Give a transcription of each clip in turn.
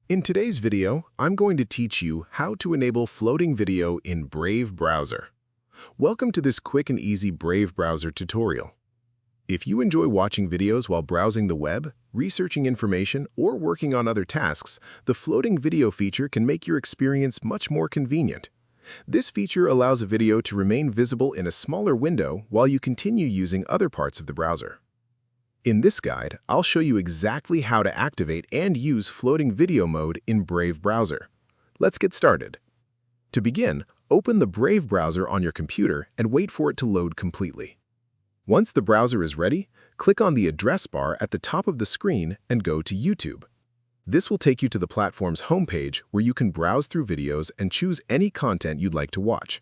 In today's video, I'm going to teach you how to enable floating video in Brave browser. Welcome to this quick and easy Brave browser tutorial. If you enjoy watching videos while browsing the web, researching information, or working on other tasks, the floating video feature can make your experience much more convenient. This feature allows a video to remain visible in a smaller window while you continue using other parts of the browser. In this guide, I'll show you exactly how to activate and use floating video mode in Brave browser. Let's get started. To begin, open the Brave browser on your computer and wait for it to load completely. Once the browser is ready, click on the address bar at the top of the screen and go to YouTube. This will take you to the platform's homepage where you can browse through videos and choose any content you'd like to watch.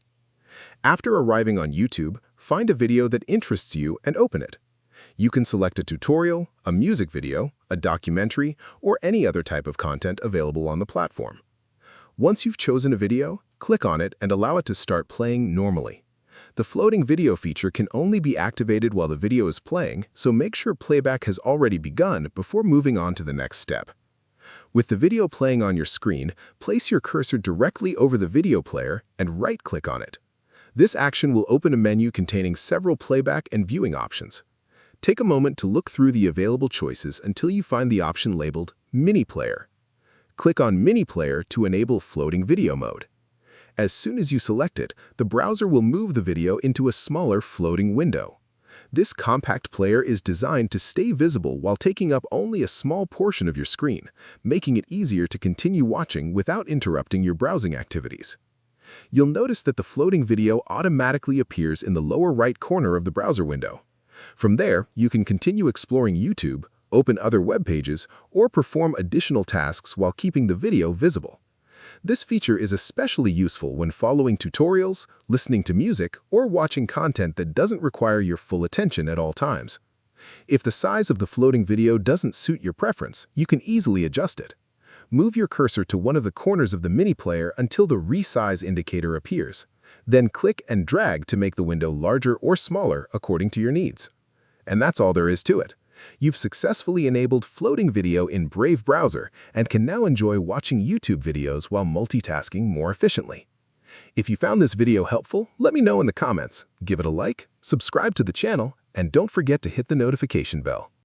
After arriving on YouTube, find a video that interests you and open it. You can select a tutorial, a music video, a documentary, or any other type of content available on the platform. Once you've chosen a video, click on it and allow it to start playing normally. The floating video feature can only be activated while the video is playing, so make sure playback has already begun before moving on to the next step. With the video playing on your screen, place your cursor directly over the video player and right-click on it. This action will open a menu containing several playback and viewing options. Take a moment to look through the available choices until you find the option labeled Mini Player. Click on Mini Player to enable floating video mode. As soon as you select it, the browser will move the video into a smaller floating window. This compact player is designed to stay visible while taking up only a small portion of your screen, making it easier to continue watching without interrupting your browsing activities. You'll notice that the floating video automatically appears in the lower right corner of the browser window. From there, you can continue exploring YouTube, open other web pages, or perform additional tasks while keeping the video visible. This feature is especially useful when following tutorials, listening to music, or watching content that doesn't require your full attention at all times. If the size of the floating video doesn't suit your preference, you can easily adjust it. Move your cursor to one of the corners of the mini player until the resize indicator appears. Then click and drag to make the window larger or smaller according to your needs. And that's all there is to it. You've successfully enabled floating video in Brave browser and can now enjoy watching YouTube videos while multitasking more efficiently. If you found this video helpful, let me know in the comments. Give it a like, subscribe to the channel, and don't forget to hit the notification bell.